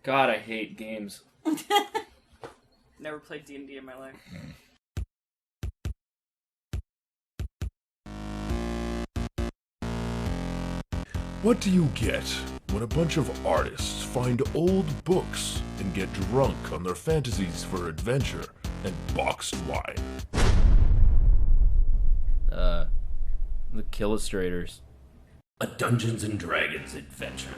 God, I hate games. Never played D&D in my life. What do you get when a bunch of artists find old books and get drunk on their fantasies for adventure and boxed wine? The Killustrators. A Dungeons and Dragons adventure.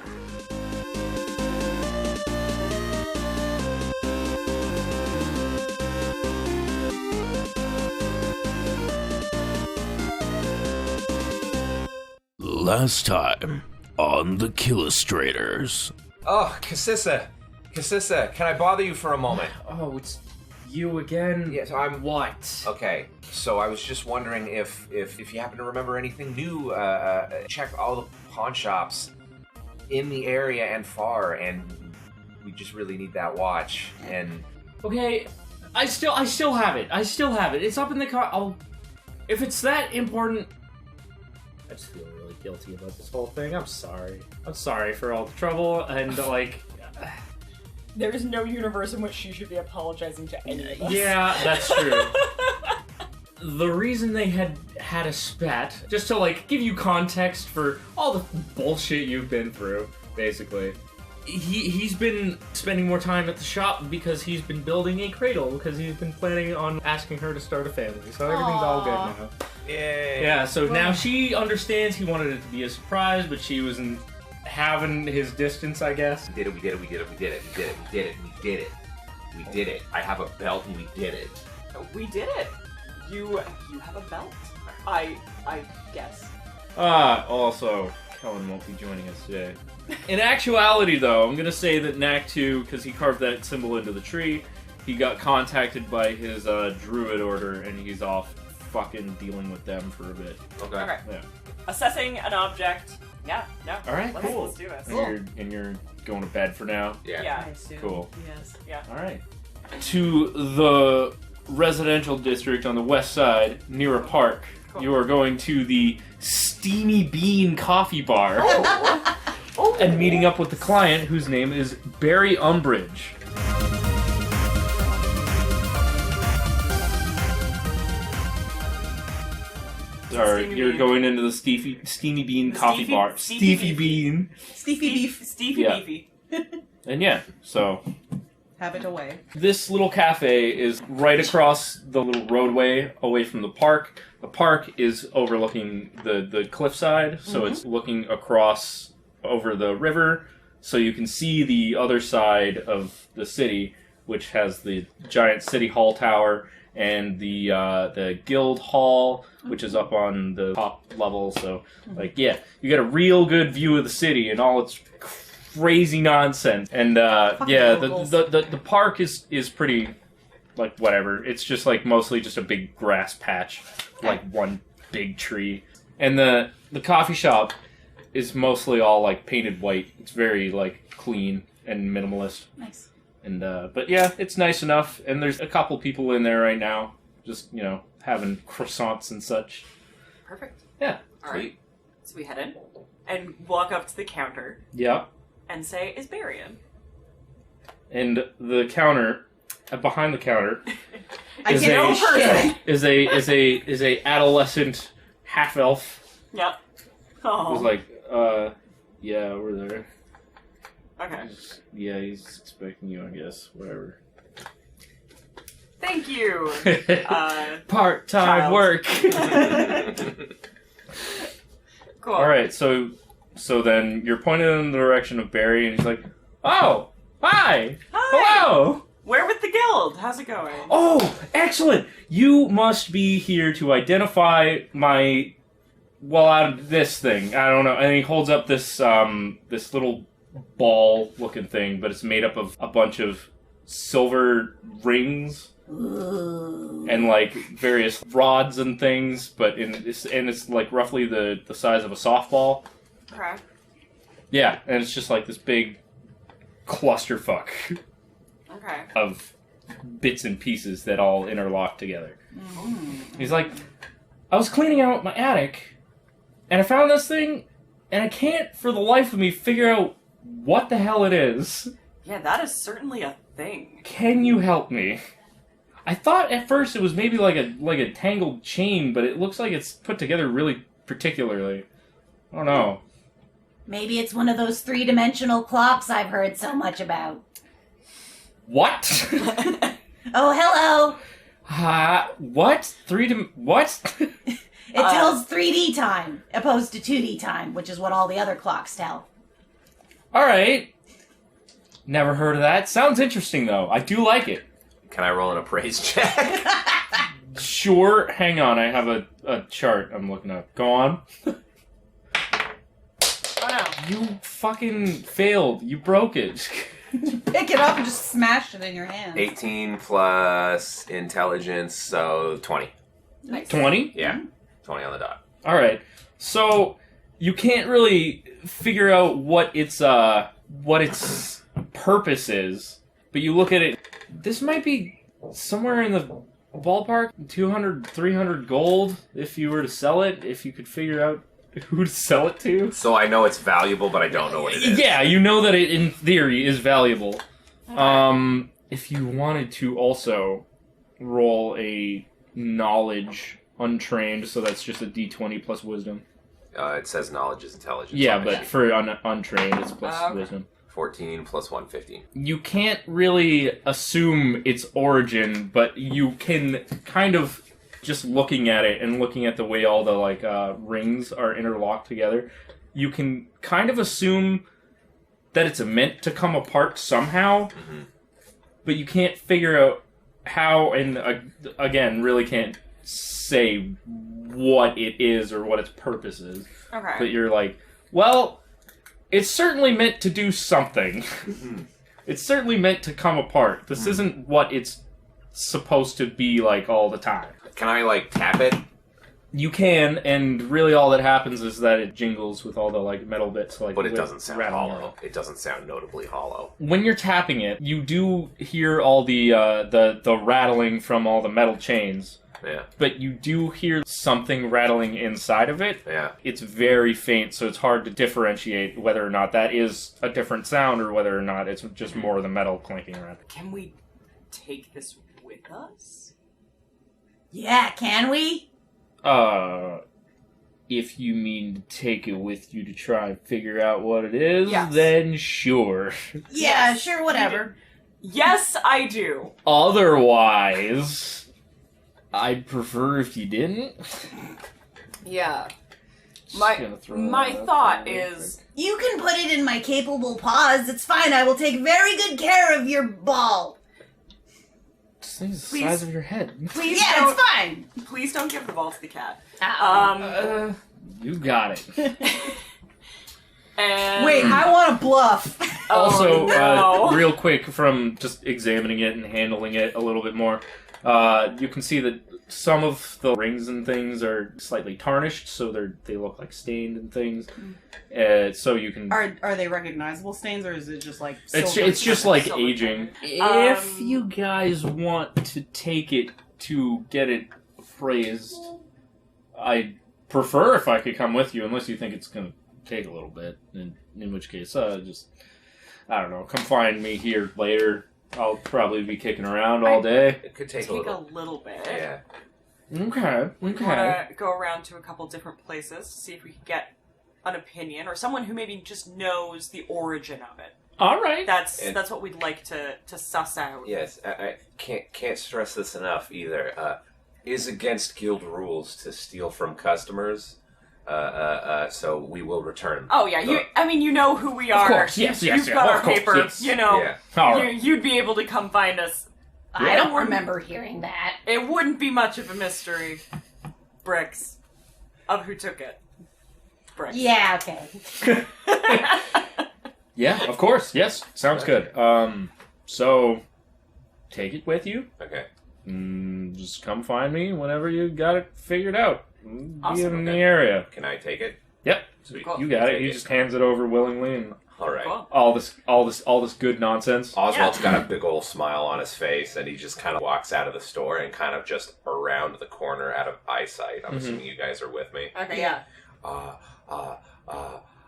Last time on the Killustrators. Oh, Kassissa, can I bother you for a moment? Oh, it's you again? Yes, I'm... What? Okay, so I was just wondering if you happen to remember anything new, check all the pawn shops in the area and far, and we just really need that watch, and... Okay, I still have it. It's up in the car. If it's that important... I just feel really guilty about this whole thing. I'm sorry for all the trouble, and, like... There is no universe in which you should be apologizing to any of us. Yeah, that's true. The reason they had a spat, just to, like, give you context for all the bullshit you've been through, basically. He's been spending more time at the shop because he's been building a cradle, because he's been planning on asking her to start a family, so everything's all good now. Yay. Yeah, so now she understands he wanted it to be a surprise, but she wasn't having his distance, I guess. We did it. I have a belt and we did it. We did it. You have a belt. I guess. Also, Kellan won't be joining us today. In actuality, though, I'm gonna say that Knack 2, because he carved that symbol into the tree, he got contacted by his druid order, and he's off fucking dealing with them for a bit. Okay. Yeah. Assessing an object. Yeah, no. Alright, cool. Let's do this. And you're going to bed for now? Yeah. I assume. Cool. Yes. Yeah. Alright. To the residential district on the west side, near a park, you are going to the Steamy Bean Coffee Bar. And meeting up with the client, whose name is Barry Umbridge. You're going into the Steamy Bean Coffee Bar. Steefy Bean. Steefy beef. Steefy beefy. And yeah, so... Have it away. This little cafe is right across the little roadway away from the park. The park is overlooking the cliffside, so it's looking across over the river, so you can see the other side of the city, which has the giant city hall tower and the guild hall, which is up on the top level. So, like, yeah, you get a real good view of the city and all its crazy nonsense. And yeah, the park is pretty, like, whatever. It's just like mostly just a big grass patch, like one big tree. And the coffee shop is mostly all, like, painted white. It's very, like, clean and minimalist. Nice. And, but yeah, it's nice enough. And there's a couple people in there right now, just, you know, having croissants and such. Perfect. Yeah. Alright. So we head in and walk up to the counter. Yeah. And say, is Barry in? And the counter, behind the counter, is a adolescent half elf. Yep. Oh. Who's like, yeah, we're there. Okay. Yeah, he's expecting you, I guess. Whatever. Thank you. Part-time work. Cool. All right, so then you're pointed in the direction of Barry, and he's like, "Oh, hi, hello. We're with the guild. How's it going? Oh, excellent. You must be here to identify my, well, out of this thing. I don't know." And he holds up this this little ball-looking thing, but it's made up of a bunch of silver rings. And like various rods and things, but it's like roughly the size of a softball. Okay. Yeah, and it's just like this big clusterfuck of bits and pieces that all interlock together. He's like, I was cleaning out my attic, and I found this thing, and I can't for the life of me figure out what the hell it is. Yeah, that is certainly a thing. Can you help me? I thought at first it was maybe like a tangled chain, but it looks like it's put together really particularly. I don't know. Maybe it's one of those 3-dimensional clocks I've heard so much about. What? Oh, hello! What? What? It tells 3D time, opposed to 2D time, which is what all the other clocks tell. Alright. Never heard of that. Sounds interesting, though. I do like it. Can I roll an appraise check? Sure. Hang on, I have a chart I'm looking up. Go on. Oh no. You fucking failed. You broke it. Pick it up and just smash it in your hand. 18 plus intelligence, so 20. Nice. 20? Yeah, 20 on the dot. Alright. So, you can't really figure out what its purpose is, but you look at it, this might be somewhere in the ballpark, 200, 300 gold, if you were to sell it, if you could figure out who to sell it to. So I know it's valuable, but I don't know what it is. Yeah, you know that it, in theory, is valuable. If you wanted to also roll a knowledge untrained, so that's just a d20 plus wisdom. It says knowledge is intelligence. Yeah, on but it. for untrained, it's plus Okay. wisdom. 14 plus 1, 15. You can't really assume its origin, but you can kind of, just looking at it and looking at the way all the rings are interlocked together, you can kind of assume that it's meant to come apart somehow, but you can't figure out how, and again, really can't say what it is or what its purpose is. Okay. But you're like, well, it's certainly meant to do something. It's certainly meant to come apart. This isn't what it's supposed to be like all the time. Can I, tap it? You can, and really all that happens is that it jingles with all the, metal bits. But it doesn't sound rattling hollow. around. It doesn't sound notably hollow. When you're tapping it, you do hear all the rattling from all the metal chains. Yeah. But you do hear something rattling inside of it. Yeah. It's very faint, so it's hard to differentiate whether or not that is a different sound or whether or not it's just more of the metal clanking around. Can we take this with us? Yeah, can we? If you mean to take it with you to try and figure out what it is, Yes. then sure. Yeah, sure, whatever. Yes, I do. Otherwise, I'd prefer if you didn't. Yeah. Just My gonna throw my that out thought there real is You can put it in my capable paws. It's fine. I will take very good care of your ball. quick. This thing's the Please. size of your head. please Yeah, don't it's fine. please don't give the ball to the cat. You got it. And Wait, I want to bluff. Also, no. real quick, from just examining it and handling it a little bit more, you can see that some of the rings and things are slightly tarnished, so they look like stained and things. So you can. Are they recognizable stains, or is it just like It's silver? just like Silver aging. color. If you guys want to take it to get it appraised, I'd prefer if I could come with you, unless you think it's going to take a little bit. In which case, I don't know, come find me here later. I'll probably be kicking around all day. It could take, take a a little. little bit. Yeah. Okay. We want to go around to a couple different places to see if we can get an opinion or someone who maybe just knows the origin of it. All right. That's And- what we'd like to suss out. Yes, I can't stress this enough either. Is against guild rules to steal from customers. So we will return. Oh yeah, you know who we are. Of course, yes, You've got of our course, paper. yes. You know, Yeah. All right. you'd be able to come find us. I don't remember hearing that. It wouldn't be much of a mystery, Brix, of who took it. Brix. Yeah, okay. Yeah, of course. Yes, sounds good. So take it with you. Okay. Just come find me whenever you got it figured out. Be Awesome, in the okay. area. Can I take it? Yep. Sweet. Cool. You got it. Take He just hands it over willingly, and All right. Cool. all this good nonsense. Oswald's got a big old smile on his face, and he just kind of walks out of the store and kind of just around the corner out of eyesight. I'm assuming you guys are with me. Okay. Yeah.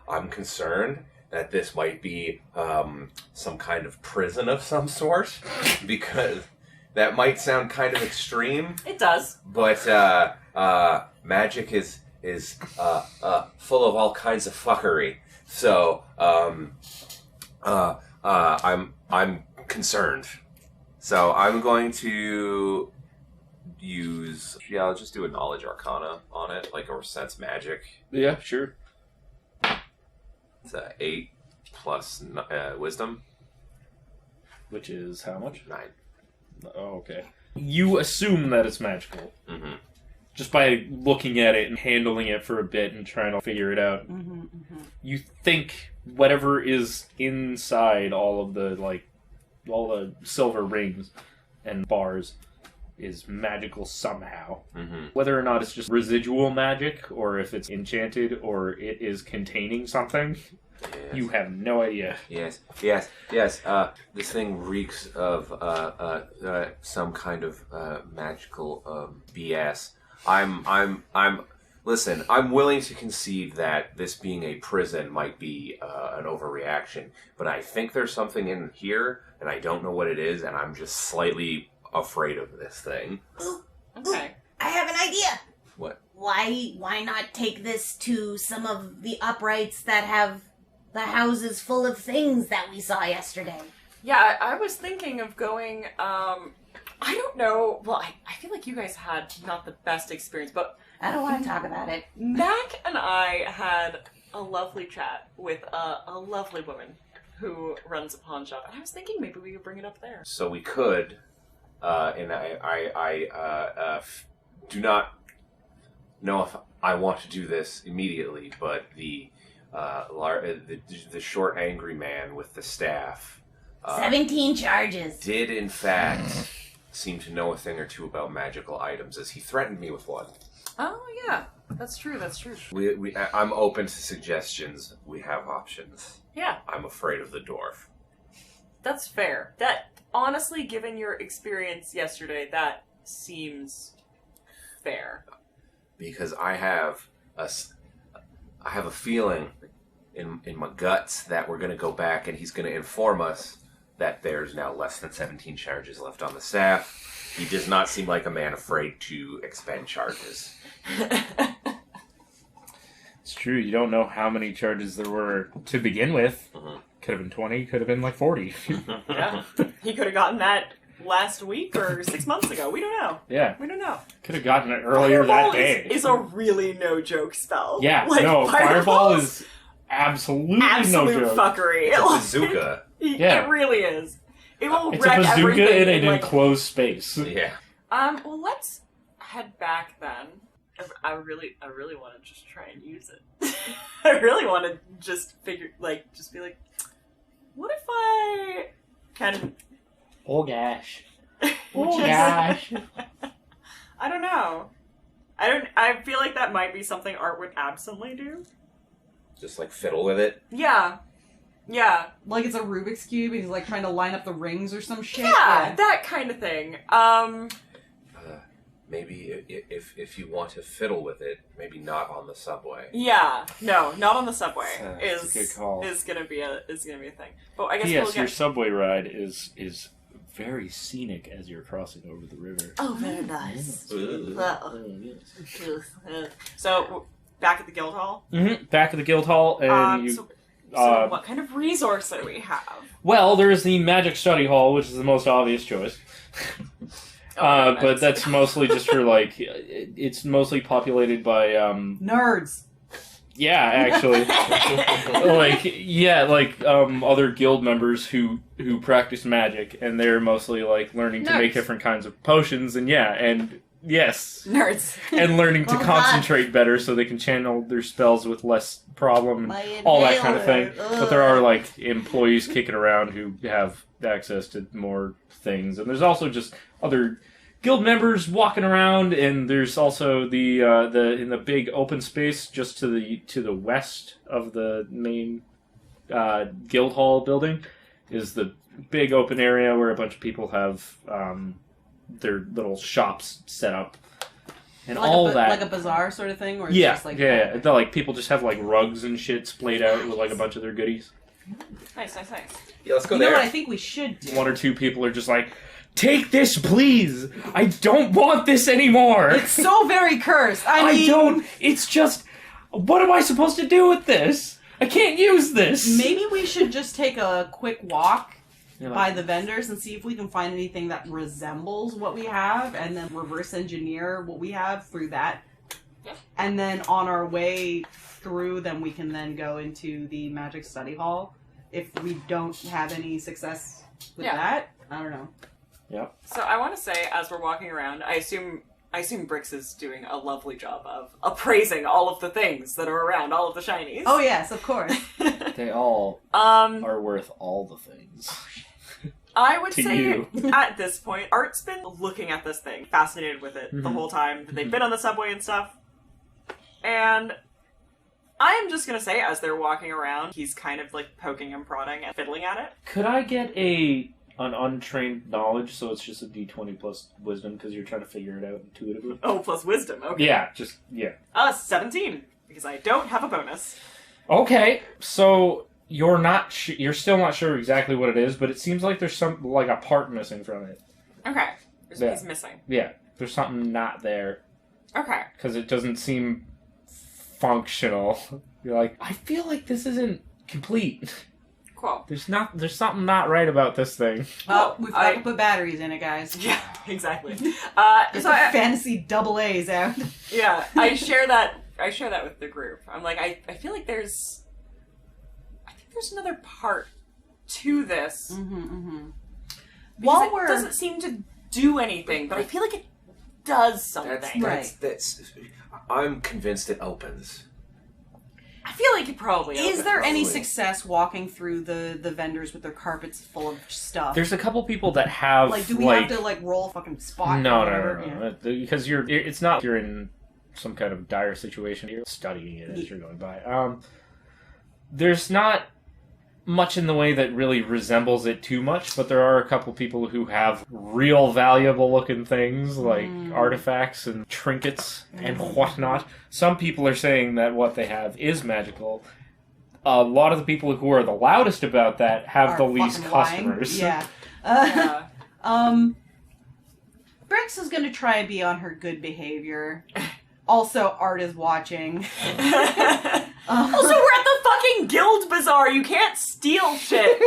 I'm concerned that this might be some kind of prison of some sort, because that might sound kind of extreme. It does. But magic is full of all kinds of fuckery. So I'm concerned. So I'm going to use. Yeah, I'll just do a knowledge arcana on it, like, or sense magic. Yeah, sure. It's 8 plus wisdom. Which is how much? 9. Oh, okay. You assume that it's magical. Mm-hmm. Just by looking at it and handling it for a bit and trying to figure it out. Mm-hmm, mm-hmm. You think whatever is inside all the silver rings and bars is magical somehow. Mm-hmm. Whether or not it's just residual magic, or if it's enchanted, or it is containing something, Yes. you have no idea. Yes. This thing reeks of some kind of magical BS. Listen, I'm willing to concede that this being a prison might be an overreaction, but I think there's something in here, and I don't know what it is, and I'm just slightly afraid of this thing. Okay. I have an idea. What? Why not take this to some of the uprights that have the houses full of things that we saw yesterday? Yeah, I was thinking of going, I don't know, well, I feel like you guys had not the best experience, but I don't want to talk about it. Knack and I had a lovely chat with a lovely woman who runs a pawn shop, and I was thinking maybe we could bring it up there. So we could, and I do not know if I want to do this immediately, but the short, angry man with the staff 17 charges. did, in fact, seem to know a thing or two about magical items, as he threatened me with one. Oh, yeah. That's true. I'm open to suggestions. We have options. Yeah, I'm afraid of the dwarf. that's fair. That, honestly, given your experience yesterday, that seems fair. Because I have a feeling in my guts that we're going to go back and he's going to inform us that there's now less than 17 charges left on the staff. He does not seem like a man afraid to expend charges. It's true, you don't know how many charges there were to begin with. Mm-hmm. Could have been 20, could have been like 40. Yeah. He could have gotten that last week or 6 months ago. We don't know. Yeah. We don't know. Could have gotten it earlier that day. Is a really no-joke spell. Yeah, Like, no, Fireball Fireball's is absolute absolute no joke. fuckery. It's a bazooka. Yeah. It really is. It will It's a wreck bazooka everything. in an like, enclosed space. Yeah. well, let's head back then. I really want to just try and use it. I really want to just be like, what if I can... Oh gosh. Oh gosh. I don't know. I feel like that might be something Art would absently do. Just like fiddle with it. Yeah. Like it's a Rubik's Cube and he's like trying to line up the rings or some shit. Yeah, that kind of thing. Maybe if you want to fiddle with it, maybe not on the subway. Yeah, no, not on the subway. That's a good call. Is gonna be a thing. But I guess Yes, we'll your get... subway ride is very scenic as you're crossing over the river. Oh, very nice. So back at the guild hall. Mm-hmm. Back at the guild hall, and So what kind of resource do we have? well, there is the magic study hall, which is the most obvious choice. But that's mostly just for it's mostly populated by Nerds. yeah, actually, other guild members who practice magic, and they're mostly learning to make different kinds of potions, and yes, Nerds. and learning to Well concentrate better so they can channel their spells with less problem, and all that kind of thing. But there are employees kicking around who have access to more things, and there's also just other guild members walking around, and there's also the in the big open space just to the west of the main guild hall building is the big open area where a bunch of people have their little shops set up and Like all that. like a bazaar sort of thing, or it's Yeah, just yeah. People just have rugs and shit splayed out with a bunch of their goodies. Nice. Yeah, let's go You know there. what I think we should do? One or two people are just like, take this, please. I don't want this anymore. It's so very cursed. I mean, don't. It's just, what am I supposed to do with this? I can't use this. maybe we should just take a quick walk You're by like, the vendors and see if we can find anything that resembles what we have, and then reverse engineer what we have through that. Yeah. And then on our way through, then we can then go into the magic study hall. If we don't have any success with that, I don't know. Yep. So I want to say, as we're walking around, I assume Brix is doing a lovely job of appraising all of the things that are around, all of the shinies. Oh yes, of course. They all are worth all the things. I would To say you. at this point, Art's been looking at this thing, fascinated with it the whole time that they've been on the subway and stuff. And I'm just gonna say, as they're walking around, he's kind of like poking and prodding and fiddling at it. Could I get an untrained knowledge, so it's just a d20 plus wisdom, because you're trying to figure it out intuitively? Oh, plus wisdom. Okay. Yeah, 17, because I don't have a bonus. Okay, so you're not you're still not sure exactly what it is, but it seems like there's some, like a part missing from it. Okay. Yeah. He's missing. Yeah, there's something not there, Okay. because it doesn't seem functional. You're like, I feel like this isn't complete. Cool. There's something not right about this thing. Well, we've got to put batteries in it, guys. Yeah, exactly. Get So the fantasy double A's out. yeah, I share that with the group. I'm like, I feel like I think there's another part to this. While It doesn't seem to do anything, but I feel like it does something. That's I'm convinced it opens. I feel like it probably Is opens. there any Probably. success walking through the vendors with their carpets full of stuff? There's a couple people that have like, do we have to like roll a fucking spot? No, or whatever? no. Because it's not you're in some kind of dire situation. You're studying it as you're going by. There's not much in the way that really resembles it too much, but there are a couple people who have real valuable looking things like artifacts and trinkets and whatnot. Some people are saying that what they have is magical. A lot of the people who are the loudest about that have Are the least fucking lying. customers. Yeah. Brix is going to try and be on her good behavior. Also, Art is watching. Also, we're at the fucking guild bazaar. You can't steal shit.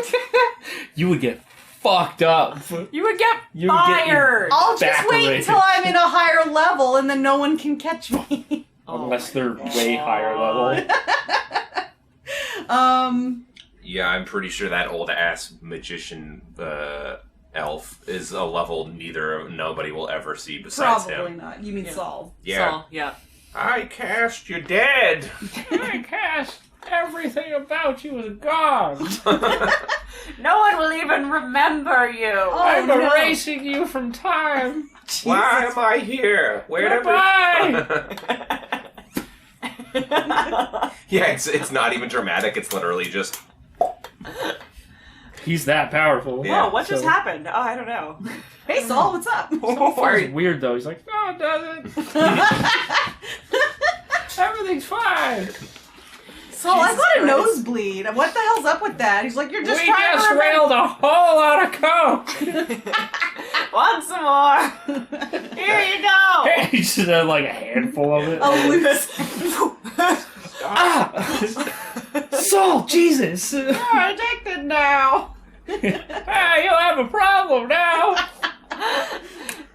You would get fucked up. You would get You would get fired. I'll just wait Evaporated. until I'm in a higher level and then no one can catch me. Unless they're way higher level. Yeah, I'm pretty sure that old ass magician elf is a level nobody will ever see besides Probably him. not. You mean Saul. Yeah. So, yeah. I cast you dead. I cast everything about you as gone. No one will even remember you. I'm no. erasing you from time. Why am I here? Goodbye. Yeah, it's not even dramatic. It's literally just. He's that powerful. Yeah. Whoa, what just happened? Oh, I don't know. Hey, Saul, what's up? It's weird though. He's like, no, it doesn't. Everything's fine. Saul, I Jesus got a Christ. nosebleed. What the hell's up with that? He's like, you're just We trying just to remember. railed a whole lot of coke. Want some more? Here you go. He just had like a handful of it. A loose. Saul, Jesus. You're addicted now. Ah, you'll have a problem now.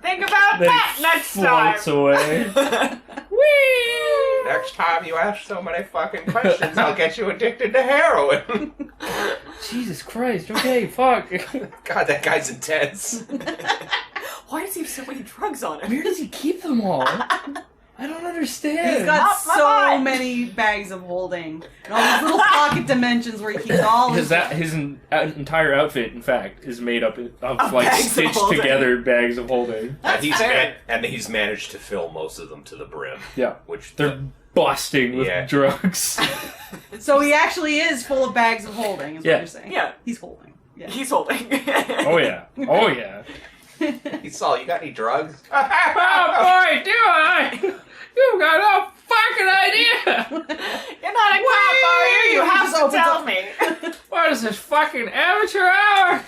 Think about Then that he next time. floats away. Whee! Next time you ask so many fucking questions, I'll get you addicted to heroin. Jesus Christ. Okay, fuck. God, that guy's intense. Why does he have so many drugs on him? Where does he keep them all? I don't understand. He's got Not my so mind. many bags of holding. And all these little pocket dimensions where he keeps all his... his entire outfit, in fact, is made up of Of like bags of stitched holding. together bags of holding. And he's managed to fill most of them to the brim. Yeah, Which they're busting with Yeah. drugs. So he actually is full of bags of holding, is Yeah. what you're saying. Yeah. He's holding. Yeah. He's holding. Oh yeah, oh yeah. Saul, you got any drugs? Oh boy, do I! You got a fucking idea? You're not a cop, are you? You have Just to opens tell up. me. What is this fucking amateur hour?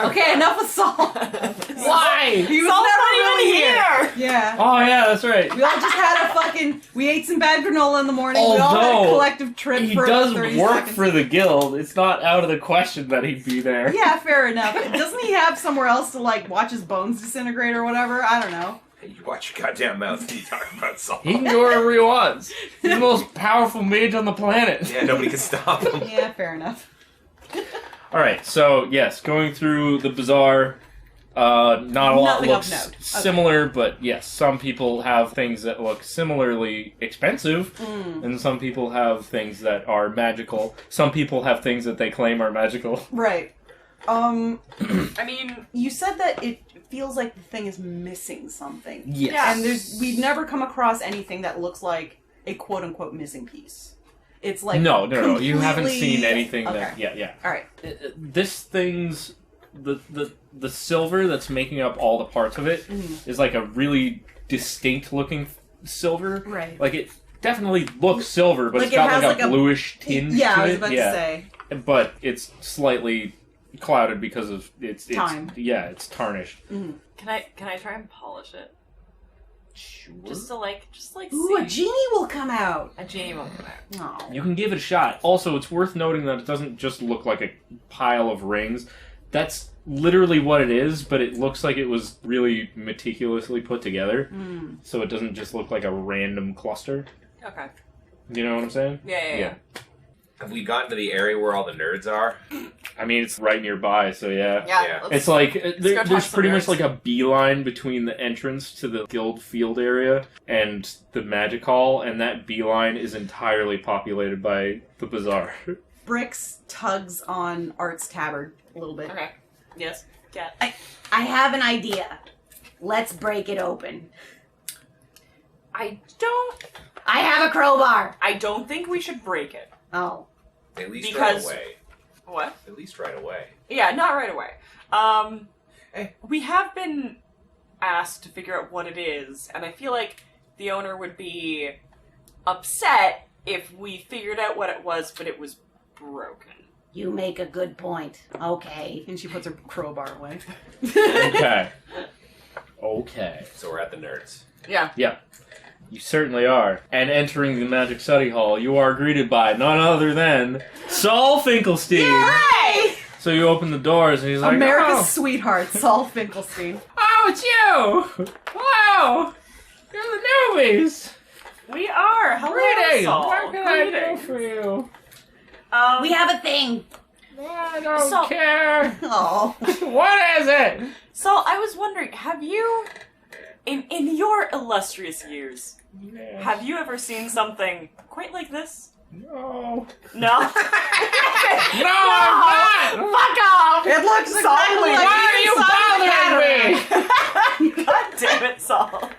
Okay, enough with Saul. Why? He was Saul's never not really even here. Yeah. Oh yeah, that's right. We all just had a fucking. We ate some bad granola in the morning. We all had a Although, collective trip He for does 30 work seconds. for the guild. It's not out of the question that he'd be there. Yeah, fair enough. Doesn't he have somewhere else to like watch his bones disintegrate or whatever? I don't know. Hey, you watch your goddamn mouth when you talk about Saul. He can go wherever he wants. He's the most powerful mage on the planet. Yeah, nobody can stop him. Yeah, fair enough. Alright, so yes, going through the bazaar, not a lot Nothing of looks note. Okay. similar, but yes, some people have things that look similarly expensive, and some people have things that are magical. Some people have things that they claim are magical. Right. I mean, You said that it feels like the thing is missing something. Yes. Yeah. And we've never come across anything that looks like a quote-unquote missing piece. It's like No, you haven't completely- seen anything Okay. that... Yeah. All right. This thing's... The silver that's making up all the parts of it is like a really distinct looking silver. Right. Like it definitely looks silver, but Like it's it got has like like a a- bluish tinge Yeah, to I was it. about Yeah. to say. But it's slightly clouded because of its Time. Yeah, it's tarnished. can I try and polish it? Sure. Just to like Ooh, see. a genie will come out. A genie won't come out. Oh. You can give it a shot. Also, it's worth noting that it doesn't just look like a pile of rings. That's literally what it is, but it looks like it was really meticulously put together. So it doesn't just look like a random cluster. Okay. You know what I'm saying? Yeah. Have we gotten to the area where all the nerds are? I mean, it's right nearby, so yeah. Yeah. let's- It's like, go there's talk to pretty some much nerds. like a beeline between the entrance to the guild field area and the magic hall, and that beeline is entirely populated by the bazaar. Brix tugs on Art's tabard a little bit. Okay. Yes. Cat. I have an idea. Let's break it open. I I have a crowbar. don't think we should break it. Oh. At least Because- right away. What? At least right away. Yeah, not right away. Hey. We have been asked to figure out what it is, and I feel like the owner would be upset if we figured out what it was, but it was broken. You make a good point. Okay. And she puts her crowbar away. Okay. Okay. So we're at the nerds. Yeah. Yeah. You certainly are. And entering the Magic Study Hall, you are greeted by none other than Saul Finkelstein. Hey! So you open the doors and he's like, America's sweetheart, Saul Finkelstein. oh, it's you! Wow! You're the newbies! We are. Hello, Greetings! Saul. What can I do Greetings. for you? We have a thing. I don't So- care. Oh. What is it? Saul, I was wondering, have you, in your illustrious years, have you ever seen something quite like this? No. No? No, I'm not! Fuck off! It looks exactly like Why are you bothering me? God damn it, Saul.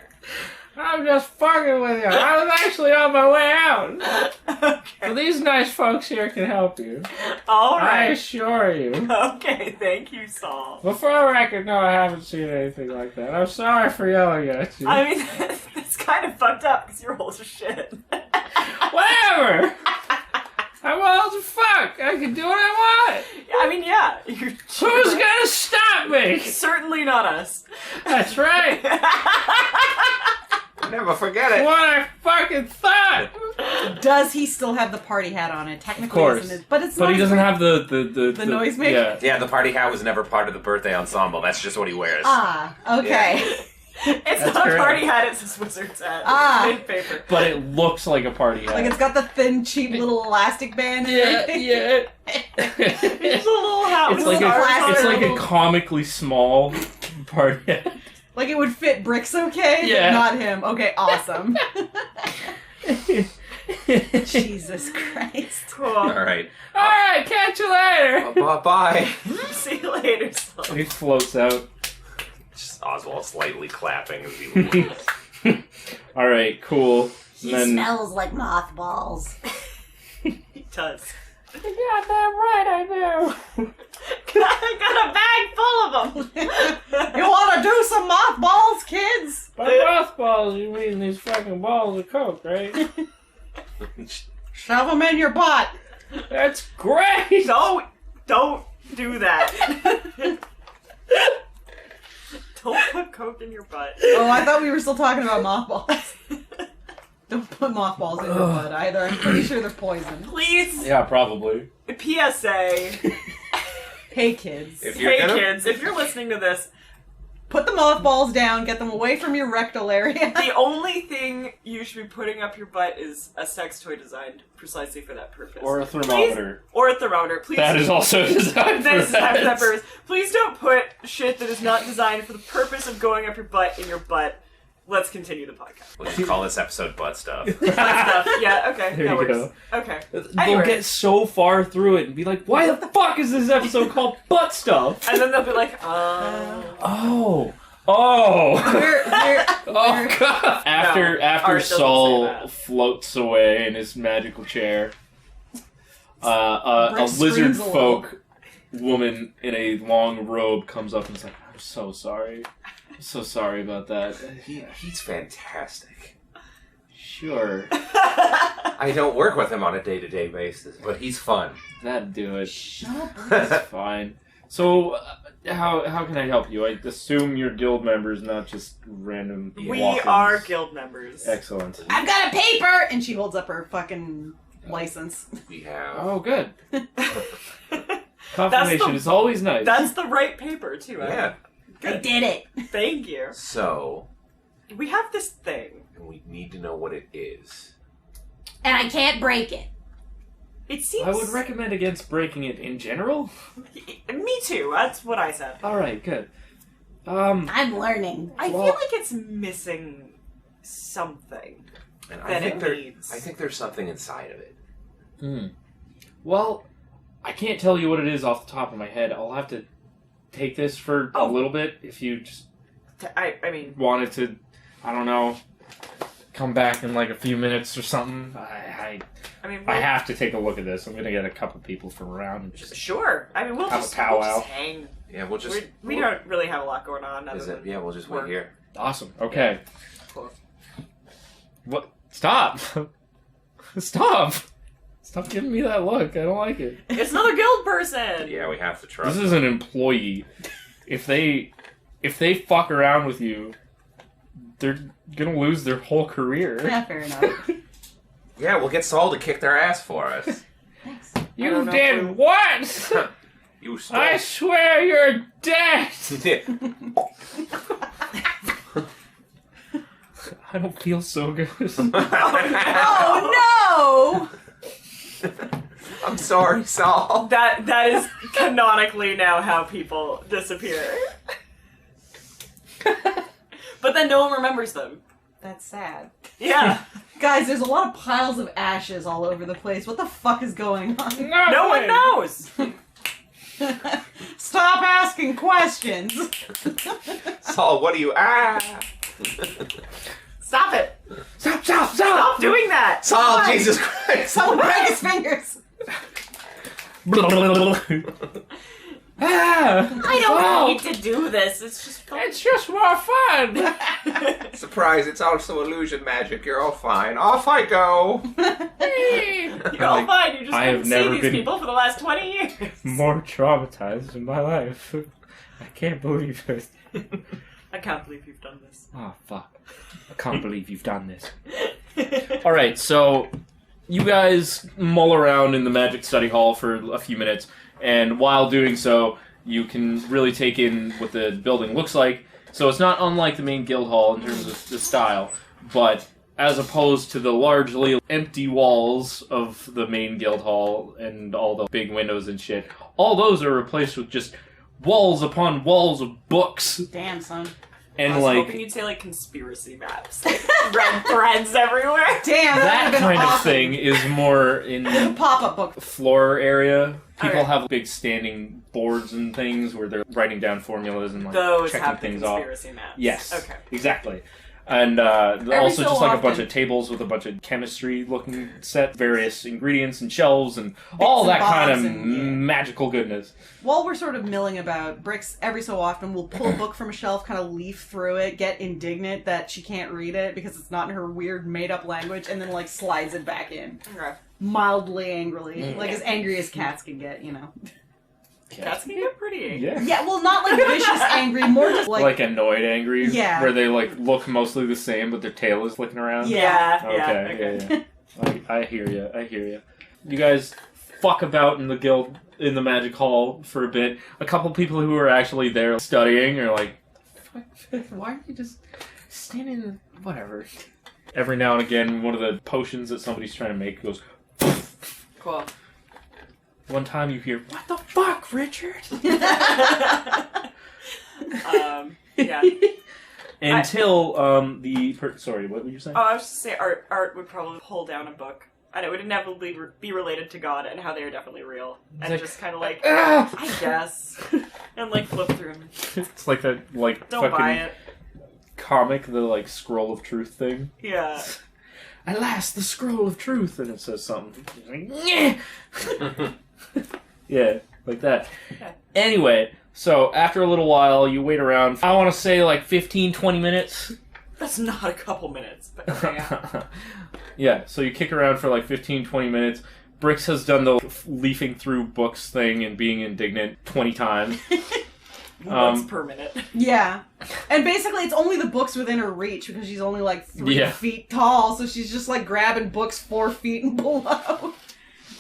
I'm just fucking with you. I was actually on my way out. Okay. So these nice folks here can help you. I Alright. assure you. Okay, thank you, Saul. But for the record, no, I haven't seen anything like that. I'm sorry for yelling at you. I mean, it's kind of fucked up because you're old as shit. Whatever! I'm old as fuck. I can do what I want. I mean, yeah. You're Who's gonna stop me? Certainly not us. That's right. Never forget it. What I fucking thought. Does he still have the party hat on it? Technically, Of course. isn't it? But it's But not he doesn't have the The noisemaker? Yeah. Yeah, the party hat was never part of the birthday ensemble. That's just what he wears. Ah, okay. It's That's not a correct. party hat, it's a wizard's hat. Ah. It's made paper. But it looks like a party hat. Like it's got the thin, cheap little elastic band. and everything. yeah. It's a little hat It's with like stars on it's it. like a comically small party hat. Like it would fit Brix okay, Yeah. but not him. Okay, awesome. Jesus Christ. Cool. All right. Alright, catch you later. Bye. See you later, Saul. He floats out. Just Oswalt slightly clapping as he leaves. Alright, cool. He And then smells like mothballs. He does. yeah, damn right I do. I got a bag full of them. You want to do some mothballs, kids? By mothballs, you mean these fucking balls of coke, right? Shove them in your butt. That's great! Don't do that. Don't put coke in your butt. Oh, I thought we were still talking about mothballs. Don't put mothballs in your butt either. I'm pretty sure they're poison. Please. Yeah, probably. PSA. Hey kids. Kids, if you're listening to this, Put the mothballs down, get them away from your rectal area. the only thing you should be putting up your butt is a sex toy designed precisely for that purpose. Or a thermometer. Or a thermometer. Please. That is also designed for that. Purpose. Please don't put shit that is not designed for the purpose of going up your butt in your butt. Let's continue the podcast. We'll just call this episode Butt Stuff. Butt stuff. Yeah, okay. There that you works. go. Okay. They'll Anyway. get so far through it and be like, why the fuck is this episode called Butt Stuff? And then they'll be like, oh. Oh god! After Art doesn't say Saul that. floats away in his magical chair, a Brix lizard screams a folk woman in a long robe comes up and is like, "I'm so sorry. I'm so sorry about that." He's fantastic. Sure, I don't work with him on a day-to-day basis, but he's fun. that'd do it. That's fine. So, how can I help you? I assume you're guild members, not just random We walk-ins. are guild members. Excellent. I've got a paper! And she holds up her fucking license. We have... Oh, good. Confirmation is always nice. That's the right paper, too. Yeah. I did it. Thank you. So, We have this thing. we need to know what it is. And I can't break it. It seems... I would recommend against breaking it in general. Me too. That's what I said. All right, good. I'm learning. I feel like it's missing something. And That it I needs. think there's something inside of it. Well, I can't tell you what it is off the top of my head. I'll have to take this for a little bit if you just I mean... wanted to, I don't know, come back in like a few minutes or something. I have to take a look at this. I'm going to get a couple people from around and just... Sure. I mean, we'll Have a just powwow. hang. Yeah, we'll just... We don't really have a lot going on. Other than Yeah, we'll just work. wait here. Awesome. Okay. Cool. What? Stop. Stop. Stop giving me that look. I don't like it. It's another guild person! Yeah, we have to trust. This is an employee. If they fuck around with you, they're gonna lose their whole career. Yeah, fair enough. Yeah, we'll get Saul to kick their ass for us. I You don't know if did we- what? You stole. I swear you're dead. I don't feel so good. Oh no! I'm sorry, Saul. That is canonically now how people disappear. But then no one remembers them. That's sad. Yeah. Guys, there's a lot of piles of ashes all over the place. What the fuck is going on? No one knows! Stop asking questions! Saul, what are you? Stop it! Stop! Stop doing that! Saul, Why? Jesus Christ! Someone break his fingers! I don't need to do this. It's just fun. It's just more fun. Surprise, it's also illusion magic. You're all fine. Off I go. You're all fine. You just I haven't have seen never these been- people for the last 20 years. More traumatized in my life. I can't believe it. I can't believe you've done this. Oh, fuck. I can't believe you've done this. Alright, so you guys mull around in the Magic Study Hall for a few minutes, and while doing so, you can really take in what the building looks like. So it's not unlike the main guild hall in terms of the style, but as opposed to the largely empty walls of the main guild hall and all the big windows and shit, all those are replaced with just walls upon walls of books. Damn, son. And I was like hoping you'd say like conspiracy maps, like red threads everywhere. Damn, that that kind of awesome. thing is more in Pop-up book. floor area. People Alright. have big standing boards and things where they're writing down formulas and like Those checking have the things off. conspiracy maps. Yes. Okay. Exactly. And also so just like a bunch often. of tables with a bunch of chemistry looking set, various ingredients and shelves and all and that kind bobs of and- yeah. magical goodness. While we're sort of milling about, Brix every so often will pull a book from a shelf, kind of leaf through it, get indignant that she can't read it because it's not in her weird made-up language, and then, like, slides it back in. Okay. Mildly angrily. Like, as angry as cats can get, you know. Cats can get pretty angry. Yeah. Yeah, well, not, like, vicious angry, more just, Like annoyed angry? Yeah. Where they, like, look mostly the same, but their tail is flicking around? Yeah. Okay. I hear you. You guys fuck about in the guild, in the magic hall for a bit. A couple people who are actually there studying are like, why are you just standing, whatever. Every now and again, one of the potions that somebody's trying to make goes, Cool. one time you hear, what the fuck, Richard? Yeah. Until, sorry, what were you saying? Oh, I was just saying Art would probably pull down a book. And it would inevitably be related to God and how they are definitely real. And like, just kind of like, "Ah!" I guess. And like flip through them. It's like that, like, Don't fucking buy it. comic, the, like, scroll of truth thing. Yeah. Alas, the scroll of truth, and it says something. Like, yeah, like that. Okay. Anyway, so after a little while, you wait around, I want to say like 15, 20 minutes. That's not a couple minutes, but yeah. Yeah, so you kick around for like 15, 20 minutes. Brix has done the leafing through books thing and being indignant 20 times. Once per minute. Yeah. And basically it's only the books within her reach because she's only like 3 Yeah. feet tall, so she's just like grabbing books 4 feet and below.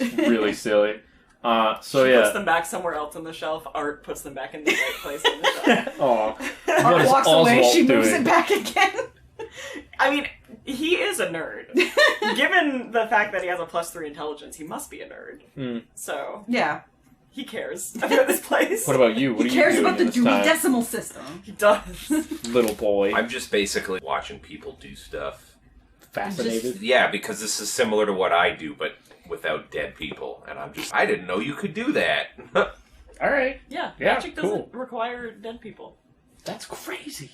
Really silly. So She yeah. puts them back somewhere else on the shelf. Art puts them back in the right place on the shelf. Aw. What Art is walks away, Oswalt she moves doing? it back again. I mean, he is a nerd. Given the fact that he has a +3 intelligence, he must be a nerd. Hmm. So, Yeah. he cares about this place. What about you? What He are you cares doing about the in this time, Dewey Decimal System. He does. little boy? I'm just basically watching people do stuff. Fascinated. Yeah, because this is similar to what I do, but without dead people. And I didn't know you could do that. All right. Yeah, Yeah, magic doesn't require dead people. That's crazy.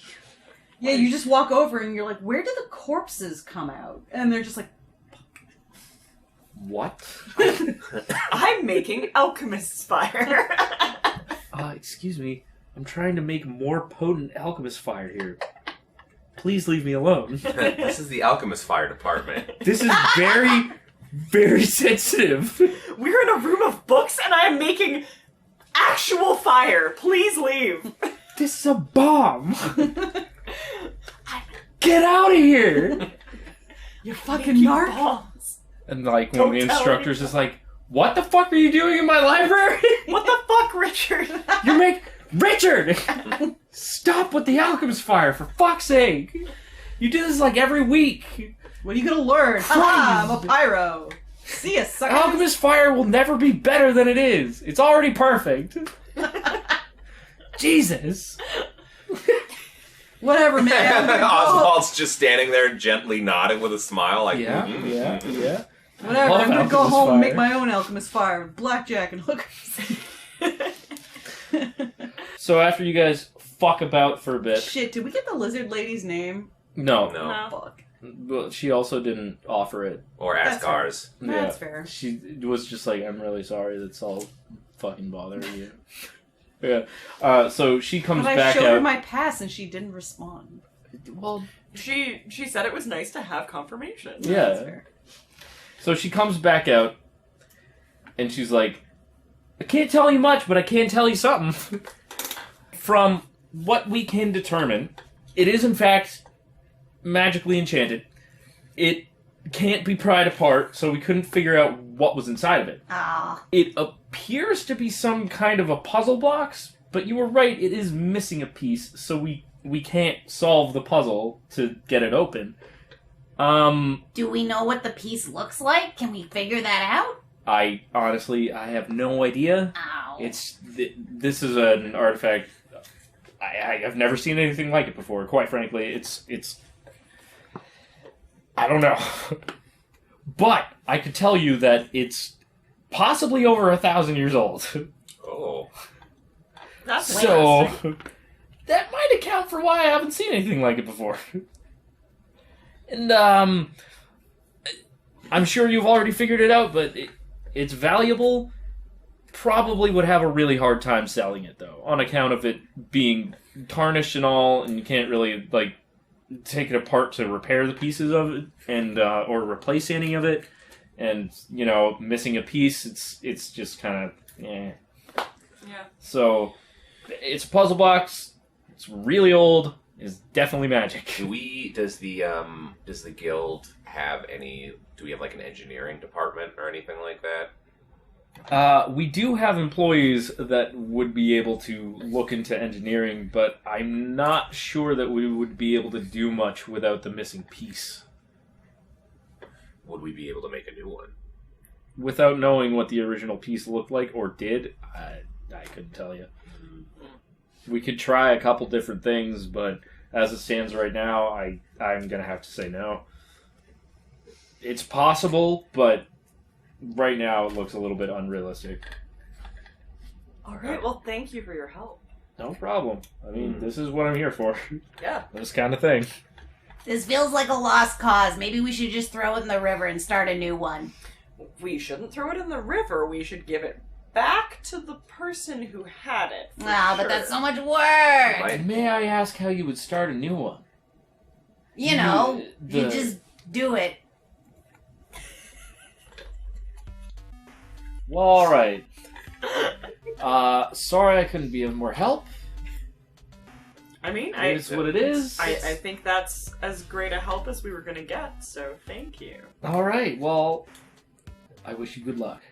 Yeah, you just walk over and you're like, where did the corpses come out? And they're just like, What? I'm making alchemist's fire. Excuse me. I'm trying to make more potent alchemist fire here. Please leave me alone. This is the Alchemist Fire Department. This is very, very sensitive. We're in a room of books and I am making actual fire. Please leave. This is a bomb. Get out of here. you fucking narc. Bombs. And like one Don't of the tell instructors is like, what the fuck are you doing in my library? What the fuck, Richard? Richard! Stop with the alchemist fire, for fuck's sake! You do this like every week. What are you gonna learn? I'm a pyro. See ya, sucker. Alchemist fire will never be better than it is. It's already perfect. Jesus. Whatever, man. I'm gonna go home. Oswald's just standing there gently nodding with a smile like, Yeah. Whatever, Love I'm gonna go alchemist home and make fire. my own alchemist fire with blackjack and hookers. So after you guys fuck about for a bit. Shit, did we get the lizard lady's name? No. No. Fuck. Well, she also didn't offer it. Or ask That's fair. ours. That's fair. She was just like, I'm really sorry that's all fucking bothering you. Yeah. So she comes But I back showed her out. my pass and she didn't respond. Well, She said it was nice to have confirmation. That's yeah. fair. So she comes back out, and she's like, I can't tell you much, but I can tell you something. From what we can determine, it is in fact magically enchanted. It can't be pried apart, so we couldn't figure out what was inside of it. Ah. It appears to be some kind of a puzzle box, but you were right, it is missing a piece, so we can't solve the puzzle to get it open. Do we know what the piece looks like? Can we figure that out? I have no idea. Ow. This is an artifact. I've never seen anything like it before. Quite frankly, it's. I don't know, but I could tell you that it's possibly over 1,000 years old. Oh. That's So interesting. that might account for why I haven't seen anything like it before. And I'm sure you've already figured it out, but it's valuable. probably would have a really hard time selling it, though, on account of it being tarnished and all, and you can't really, like, take it apart to repair the pieces of it, and or replace any of it, and, you know, missing a piece, it's just kind of, eh. Yeah. So, it's a puzzle box, it's really old, it's definitely magic. Does the guild have any, do we have like an engineering department or anything like that? We do have employees that would be able to look into engineering, but I'm not sure that we would be able to do much without the missing piece. Would we be able to make a new one? Without knowing what the original piece looked like or did, I couldn't tell you. We could try a couple different things, but as it stands right now, I'm going to have to say no. It's possible, but right now it looks a little bit unrealistic. Alright, well, thank you for your help. No problem. I mean, this is what I'm here for. Yeah. This kind of thing. This feels like a lost cause. Maybe we should just throw it in the river and start a new one. We shouldn't throw it in the river. We should give it back to the person who had it. But that's so much work. May I ask how you would start a new one? You know, you just do it. Well, alright. Sorry I couldn't be of more help. I mean, It's what it is. I think that's as great a help as we were going to get, so thank you. Alright, well, I wish you good luck.